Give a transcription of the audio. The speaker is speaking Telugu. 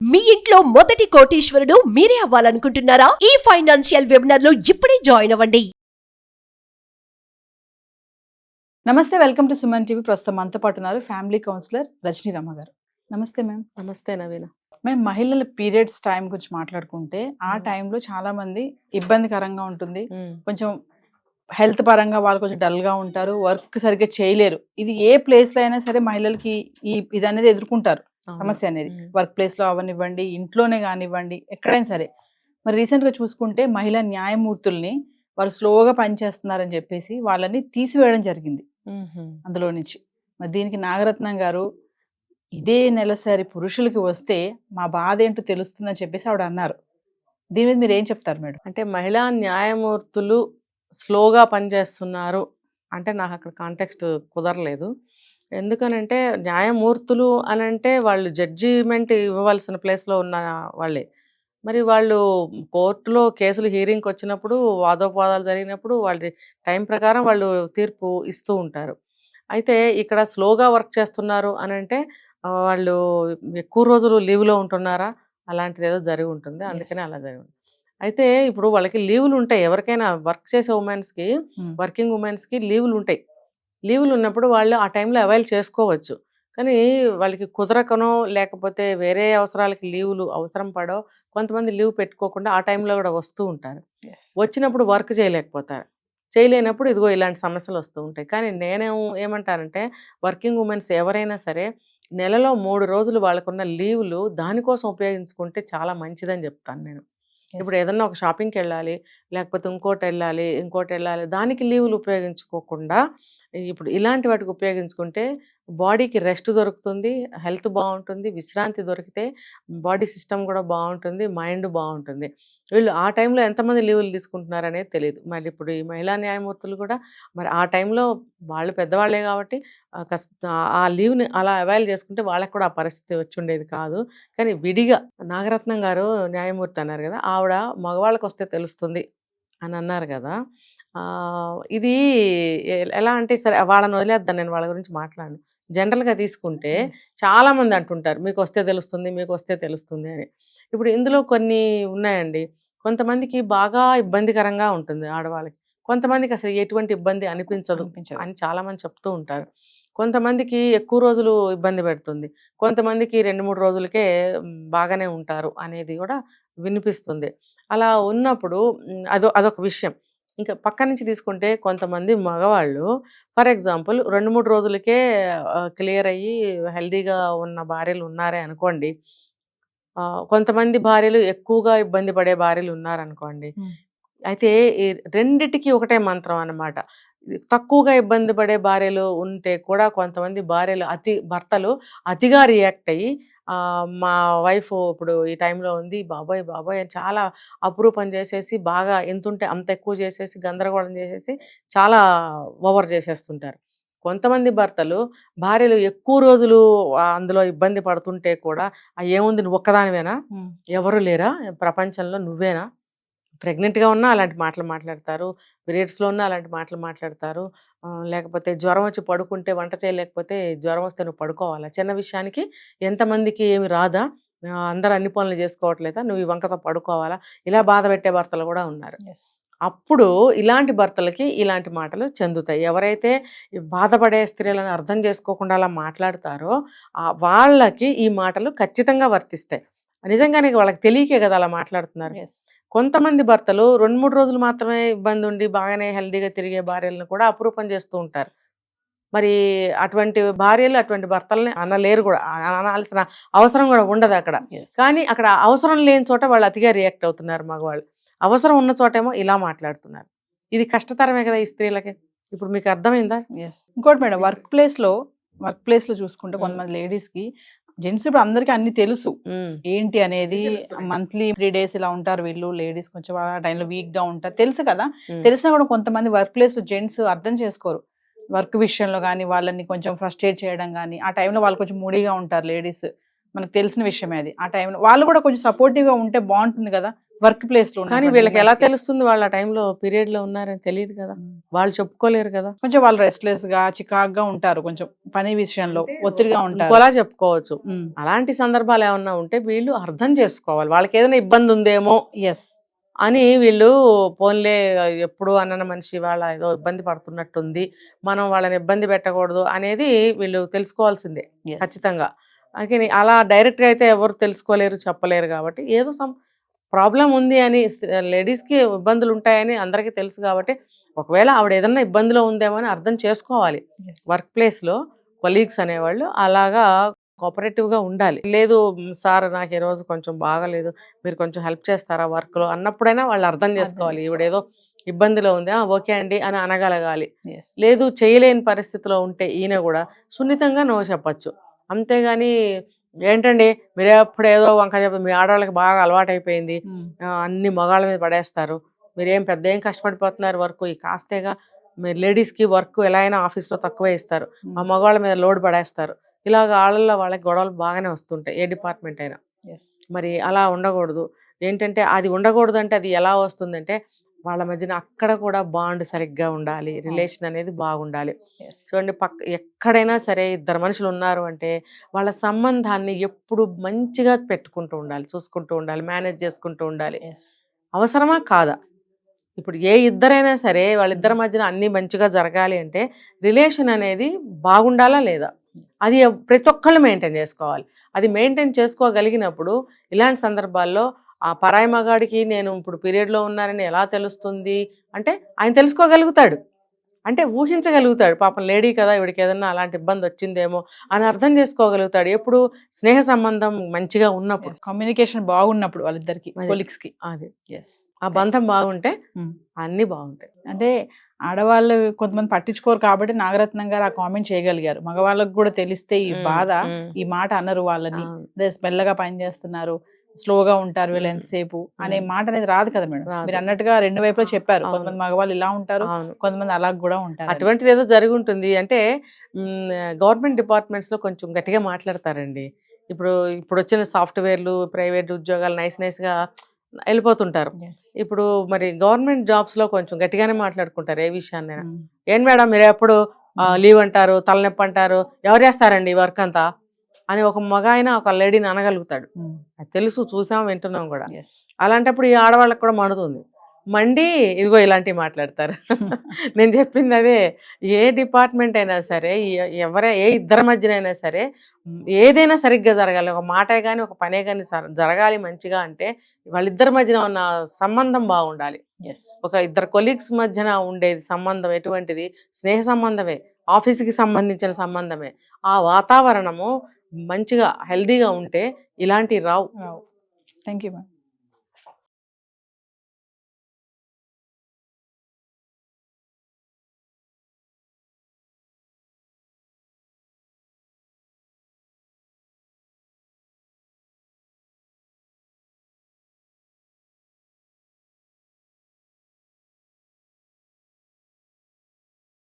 మీ ఇంట్లో మొదటి కోటీశ్వరుడు మీరే అవ్వాలనుకుంటున్నారా? ఈ ఫైనాన్షియల్ వెబినార్ లో ఇప్పుడే జాయిన్ అవ్వండి. నమస్తే, వెల్కమ్ టు సుమన్ టీవీ. ప్రస్తుతం మనతో పాటు ఉన్నారు ఫ్యామిలీ కౌన్సిలర్ రజనీ రమ గారు. నమస్తే మ్యామ్. నమస్తే నవీన. మేము మహిళల పీరియడ్స్ టైం గురించి మాట్లాడుకుంటే ఆ టైంలో చాలా మంది ఇబ్బందికరంగా ఉంటుంది. కొంచెం హెల్త్ పరంగా వాళ్ళు కొంచెం డల్గా ఉంటారు, వర్క్ సరిగ్గా చేయలేరు. ఇది ఏ ప్లేస్లో అయినా సరే మహిళలకి ఇది అనేది ఎదుర్కొంటారు సమస్య అనేది. వర్క్ ప్లేస్లో అవనివ్వండి, ఇంట్లోనే కానివ్వండి, ఎక్కడైనా సరే. మరి రీసెంట్గా చూసుకుంటే మహిళా న్యాయమూర్తుల్ని వాళ్ళు స్లోగా పనిచేస్తున్నారని చెప్పేసి వాళ్ళని తీసివేయడం జరిగింది అందులో నుంచి. మరి దీనికి నాగరత్నం గారు ఇదే నెలసరి పురుషులకి వస్తే మా బాధ ఏంటో తెలుస్తుందని చెప్పేసి ఆవిడ అన్నారు. దీని మీద మీరు ఏం చెప్తారు మేడం? అంటే మహిళా న్యాయమూర్తులు స్లోగా పనిచేస్తున్నారు అంటే నాకు అక్కడ కాంటెక్స్ట్ కుదరలేదు. ఎందుకనంటే న్యాయమూర్తులు అనంటే వాళ్ళు జడ్జిమెంట్ ఇవ్వవలసిన ప్లేస్లో ఉన్న వాళ్ళే. మరి వాళ్ళు కోర్టులో కేసులు హీరింగ్కి వచ్చినప్పుడు, వాదోపవాదాలు జరిగినప్పుడు వాళ్ళ టైం ప్రకారం వాళ్ళు తీర్పు ఇస్తూ ఉంటారు. అయితే ఇక్కడ స్లోగా వర్క్ చేస్తున్నారు అనంటే వాళ్ళు ఎక్కువ రోజులు లీవ్లో ఉంటున్నారా, అలాంటిది ఏదో జరిగి ఉంటుంది, అందుకనే అలా జరిగి ఉంటుంది. అయితే ఇప్పుడు వాళ్ళకి లీవులు ఉంటాయి. ఎవరికైనా వర్క్ చేసే ఉమెన్స్కి, వర్కింగ్ ఉమెన్స్కి లీవులు ఉంటాయి. లీవులు ఉన్నప్పుడు వాళ్ళు ఆ టైంలో అవైల్ చేసుకోవచ్చు. కానీ వాళ్ళకి కుదరకనో లేకపోతే వేరే అవసరాలకి లీవులు అవసరం పడో కొంతమంది లీవ్ పెట్టుకోకుండా ఆ టైంలో కూడా వస్తూ ఉంటారు. వచ్చినప్పుడు వర్క్ చేయలేకపోతారు. చేయలేనప్పుడు ఇదిగో ఇలాంటి సమస్యలు వస్తూ ఉంటాయి. కానీ ఏమంటానంటే వర్కింగ్ ఉమెన్స్ ఎవరైనా సరే నెలలో 3 రోజులు వాళ్ళకున్న లీవులు దానికోసం ఉపయోగించుకుంటే చాలా మంచిదని చెప్తాను నేను. ఇప్పుడు ఏదన్నా ఒక షాపింగ్కి వెళ్ళాలి, లేకపోతే ఇంకోటి వెళ్ళాలి, దానికి లీవులు ఉపయోగించుకోకుండా ఇప్పుడు ఇలాంటి వాటికి ఉపయోగించుకుంటే బాడీకి రెస్ట్ దొరుకుతుంది, హెల్త్ బాగుంటుంది, విశ్రాంతి దొరికితే బాడీ సిస్టమ్ కూడా బాగుంటుంది, మైండ్ బాగుంటుంది. వీళ్ళు ఆ టైంలో ఎంతమంది లీవులు తీసుకుంటున్నారు అనేది తెలియదు. మరి ఇప్పుడు ఈ మహిళా న్యాయమూర్తులు కూడా మరి ఆ టైంలో వాళ్ళు పెద్దవాళ్ళే కాబట్టి ఆ లీవ్ని అలా అవైల్ చేసుకుంటే వాళ్ళకి కూడా ఆ పరిస్థితి వచ్చి ఉండేది కాదు. కానీ విడిగా నాగరత్నం గారు న్యాయమూర్తి అన్నారు కదా, ఆవిడ మగవాళ్ళకి వస్తే తెలుస్తుంది అని అన్నారు కదా. ఇది ఎలా అంటే సరే వాళ్ళని వదిలేద్దాను, నేను వాళ్ళ గురించి మాట్లాడను. జనరల్గా తీసుకుంటే చాలామంది అంటుంటారు మీకు వస్తే తెలుస్తుంది అని. ఇప్పుడు ఇందులో కొన్ని ఉన్నాయండి. కొంతమందికి బాగా ఇబ్బందికరంగా ఉంటుంది ఆడవాళ్ళకి, కొంతమందికి అసలు ఎటువంటి ఇబ్బంది అనిపించదు అని చాలామంది చెప్తూ ఉంటారు. కొంతమందికి ఎక్కువ రోజులు ఇబ్బంది పెడుతుంది, కొంతమందికి 2-3 రోజులకే బాగానే ఉంటారు అనేది కూడా వినిపిస్తుంది. అలా ఉన్నప్పుడు అదొక విషయం. ఇంకా పక్క నుంచి తీసుకుంటే కొంతమంది మగవాళ్ళు ఫర్ ఎగ్జాంపుల్ 2-3 రోజులకే క్లియర్ అయ్యి హెల్దీగా ఉన్న భార్యలు ఉన్నారే అనుకోండి. కొంతమంది భార్యలు ఎక్కువగా ఇబ్బంది పడే భార్యలు ఉన్నారనుకోండి. అయితే ఈ రెండిటికి ఒకటే మంత్రం అన్నమాట. తక్కువగా ఇబ్బంది పడే భార్యలు ఉంటే కూడా కొంతమంది భర్తలు అతిగా రియాక్ట్ అయ్యి మా వైఫ్ ఇప్పుడు ఈ టైంలో ఉంది, బాబోయ్ అని చాలా అపురూపం చేసేసి, బాగా ఎంతుంటే అంత ఎక్కువ చేసేసి, గందరగోళం చేసేసి చాలా ఓవర్ చేసేస్తుంటారు. కొంతమంది భార్యలు ఎక్కువ రోజులు అందులో ఇబ్బంది పడుతుంటే కూడా ఏముంది నువ్వు ఒక్కదానివేనా, ఎవరు లేరా ప్రపంచంలో, నువ్వేనా, ప్రెగ్నెంట్గా ఉన్నా అలాంటి మాటలు మాట్లాడతారు, పీరియడ్స్లో ఉన్నా అలాంటి మాటలు మాట్లాడతారు, లేకపోతే జ్వరం వచ్చి పడుకుంటే వంట చేయలేకపోతే జ్వరం వస్తే నువ్వు పడుకోవాలా, చిన్న విషయానికి ఎంతమందికి ఏమి రాదా, అందరూ అన్ని పనులు చేసుకోవట్లేదా, నువ్వు ఈ వంకతో పడుకోవాలా, ఇలా బాధ పెట్టే భర్తలు కూడా ఉన్నారు. అప్పుడు ఇలాంటి భర్తలకి ఇలాంటి మాటలు చెందుతాయి. ఎవరైతే బాధపడే స్త్రీలను అర్థం చేసుకోకుండా అలా మాట్లాడతారో వాళ్ళకి ఈ మాటలు ఖచ్చితంగా వర్తిస్తాయి. నిజంగానే వాళ్ళకి తెలియకే కదా అలా మాట్లాడుతున్నారు. కొంతమంది భర్తలు 2-3 రోజులు మాత్రమే ఇబ్బంది ఉండి బాగానే హెల్దీగా తిరిగే భార్యలను కూడా అపురూపం చేస్తూ ఉంటారు. మరి అటువంటి భార్యలు అటువంటి భర్తల్ని అనలేరు కూడా, అనాల్సిన అవసరం కూడా ఉండదు అక్కడ. కానీ అక్కడ అవసరం లేని చోట వాళ్ళు అతిగా రియాక్ట్ అవుతున్నారు మగవాళ్ళు, అవసరం ఉన్న చోటేమో ఇలా మాట్లాడుతున్నారు. ఇది కష్టతరమే కదా ఈ స్త్రీలకి. ఇప్పుడు మీకు అర్థమైందా? ఇంకోటి మేడం, వర్క్ ప్లేస్లో చూసుకుంటే కొంతమంది లేడీస్కి, జెంట్స్ ఇప్పుడు అందరికీ అన్ని తెలుసు ఏంటి అనేది. మంత్లీ 3 days ఇలా ఉంటారు వీళ్ళు, లేడీస్ కొంచెం ఆ టైంలో వీక్ గా ఉంటారు, తెలుసు కదా. తెలిసినా కూడా కొంతమంది వర్క్ ప్లేస్ జెంట్స్ అర్థం చేసుకోరు. వర్క్ విషయంలో కానీ వాళ్ళని కొంచెం ఫ్రస్ట్రేట్ చేయడం కానీ, ఆ టైంలో వాళ్ళు కొంచెం మూడీగా ఉంటారు లేడీస్, మనకు తెలిసిన విషయమే అది. ఆ టైంలో వాళ్ళు కూడా కొంచెం సపోర్టివ్గా ఉంటే బాగుంటుంది కదా. వర్క్ ప్లేస్ లో కానీ ఉన్నటువంటి వీళ్ళకి ఎలా women's కి. తెలుస్తుంది వాళ్ళ ఆ టైంలో పీరియడ్ లో ఉన్నారని తెలియదు కదా, వాళ్ళు చెప్పుకోలేరు కదా. కొంచెం వాళ్ళు రెస్ట్లెస్ గా చికాగ్గా ఉంటారు, కొంచెం పని విషయంలో ఒత్తిడిగా ఉంటారు. ఇంకోలా చెప్పుకోవచ్చు. ఉమ్. అలాంటి సందర్భాలు ఏమన్నా ఉంటే వీళ్ళు అర్థం చేసుకోవాలి, వాళ్ళకి ఏదైనా ఇబ్బంది ఉందేమో ఎస్. అని. వీళ్ళు పోన్లే ఎప్పుడు అన్న మనిషి వాళ్ళ ఏదో ఇబ్బంది పడుతున్నట్టుంది, మనం వాళ్ళని ఇబ్బంది పెట్టకూడదు అనేది వీళ్ళు తెలుసుకోవాల్సిందే Yes. ఖచ్చితంగా. కానీ అలా డైరెక్ట్గా అయితే ఎవరు తెలుసుకోలేరు, చెప్పలేరు. కాబట్టి ఏదో ప్రాబ్లం ఉంది అని, లేడీస్కి ఇబ్బందులు ఉంటాయని అందరికీ తెలుసు. కాబట్టి ఒకవేళ ఆవిడ ఏదన్నా ఇబ్బందిలో ఉందేమో అని అర్థం చేసుకోవాలి. Yes. వర్క్ ప్లేస్లో కొలీగ్స్ అనేవాళ్ళు అలాగా కోఆపరేటివ్గా ఉండాలి. లేదు సార్ నాకు ఈ రోజు కొంచెం బాగలేదు, మీరు కొంచెం హెల్ప్ చేస్తారా వర్క్లో అన్నప్పుడైనా వాళ్ళు అర్థం చేసుకోవాలి. ఈవిడేదో ఇబ్బందిలో ఉంది, ఓకే అండి అని అనగలగాలి. Yes. లేదు చేయలేని పరిస్థితిలో ఉంటే ఈయన కూడా సున్నితంగా నో చెప్పచ్చు. అంతేగాని ఏంటండి మీరు ఎప్పుడు ఏదో వంక చెప్పి, మీ ఆడవాళ్ళకి బాగా అలవాటు అయిపోయింది, ఉమ్. అన్ని మగాళ్ళ మీద పడేస్తారు, మీరేం పెద్ద ఏం కష్టపడిపోతున్నారు, వర్క్ ఈ కాస్తేగా, మీరు లేడీస్కి వర్క్ ఎలా అయినా ఆఫీస్లో తక్కువే ఇస్తారు, ఆ మగవాళ్ళ మీద లోడ్ పడేస్తారు. ఇలాగ ఆళ్ళల్లో వాళ్ళకి గొడవలు బాగానే వస్తుంటాయి, ఏ డిపార్ట్మెంట్ అయినా. Yes. మరి అలా ఉండకూడదు. ఏంటంటే అది ఉండకూడదు అంటే అది ఎలా వస్తుందంటే వాళ్ళ మధ్యన అక్కడ కూడా బాండ్ సరిగ్గా ఉండాలి, రిలేషన్ అనేది బాగుండాలి. Yes. చూడండి ఎక్కడైనా సరే ఇద్దరు మనుషులు ఉన్నారు అంటే వాళ్ళ సంబంధాన్ని ఎప్పుడు మంచిగా పెట్టుకుంటూ ఉండాలి, చూసుకుంటూ ఉండాలి, మేనేజ్ చేసుకుంటూ ఉండాలి. Yes. అవసరమా కాదా? ఇప్పుడు ఏ ఇద్దరైనా సరే వాళ్ళిద్దరి మధ్యన అన్ని మంచిగా జరగాలి అంటే రిలేషన్ అనేది బాగుండాలా లేదా, అది ప్రతి ఒక్కళ్ళు మెయింటైన్ చేసుకోవాలి. అది మెయింటైన్ చేసుకోగలిగినప్పుడు ఇలాంటి సందర్భాల్లో ఆ పరాయి మగాడికి నేను ఇప్పుడు పీరియడ్లో ఉన్నానని ఎలా తెలుస్తుంది అంటే ఆయన తెలుసుకోగలుగుతాడు, అంటే ఊహించగలుగుతాడు. పాపం లేడీ కదా, ఇవిడికి ఏదన్నా అలాంటి ఇబ్బంది వచ్చిందేమో అని అర్థం చేసుకోగలుగుతాడు. ఎప్పుడు స్నేహ సంబంధం మంచిగా ఉన్నప్పుడు, కమ్యూనికేషన్ బాగున్నప్పుడు వాళ్ళిద్దరికి, అదే. కొలిక్స్ కి. అది ఎస్. ఆ బంధం బాగుంటే ఉమ్. అన్నీ బాగుంటాయి. అంటే ఆడవాళ్ళు కొంతమంది పట్టించుకోరు కాబట్టి నాగరత్నం గారు ఆ కామెంట్ చేయగలిగారు. మగవాళ్ళకు కూడా తెలిస్తే ఈ బాధ, ఈ మాట అనరు వాళ్ళని, అదే మెల్లగా పని చేస్తున్నారు, స్లోగా ఉంటారు వీళ్ళు ఎంతసేపు అనే మాట అనేది రాదు కదా మేడం. రాదు. మీరు అన్నట్టుగా రెండు వైపులా చెప్పారు. అవును. కొంతమంది మగవాళ్ళు ఇలా ఉంటారు, అవును. కొంతమంది అలా కూడా ఉంటారు. అటువంటిది ఏదో జరిగి ఉంటుంది. అంటే గవర్నమెంట్ డిపార్ట్మెంట్స్లో కొంచెం గట్టిగా మాట్లాడతారండి. ఇప్పుడు వచ్చిన సాఫ్ట్వేర్లు, ప్రైవేట్ ఉద్యోగాలు నైస్గా వెళ్ళిపోతుంటారు. Yes. ఇప్పుడు మరి గవర్నమెంట్ జాబ్స్లో కొంచెం గట్టిగానే మాట్లాడుకుంటారు ఏ విషయాన్నైనా. ఉమ్. ఏం మేడం మీరు ఎప్పుడు లీవ్ అంటారు, తలనొప్పి అంటారు, ఎవరు చేస్తారండి ఈ వర్క్ అంతా అని ఒక మగ ఆయన ఒక లేడీని అనగలుగుతాడు. ఉమ్. అది తెలుసు, చూసాం, వింటున్నాం కూడా. Yes. అలాంటప్పుడు ఈ ఆడవాళ్ళకి కూడా మండుతుంది, మండి ఇదిగో ఇలాంటివి మాట్లాడతారు. నేను చెప్పింది అదే. ఏ డిపార్ట్మెంట్ అయినా సరే, ఏ ఇద్దరి మధ్యనైనా సరే ఏదైనా సరిగ్గా జరగాలి. ఒక మాటే కానీ ఒక పనే కానీ జరగాలి మంచిగా అంటే వాళ్ళిద్దరి మధ్యన ఉన్న సంబంధం బాగుండాలి. Yes. ఒక ఇద్దరు కొలీగ్స్ మధ్యన ఉండేది సంబంధం ఎటువంటిది, స్నేహ సంబంధమే, ఆఫీస్కి సంబంధించిన సంబంధమే. ఆ వాతావరణము మంచిగా హెల్దీగా ఉంటే ఇలాంటివి రావు. Thank you ma'am.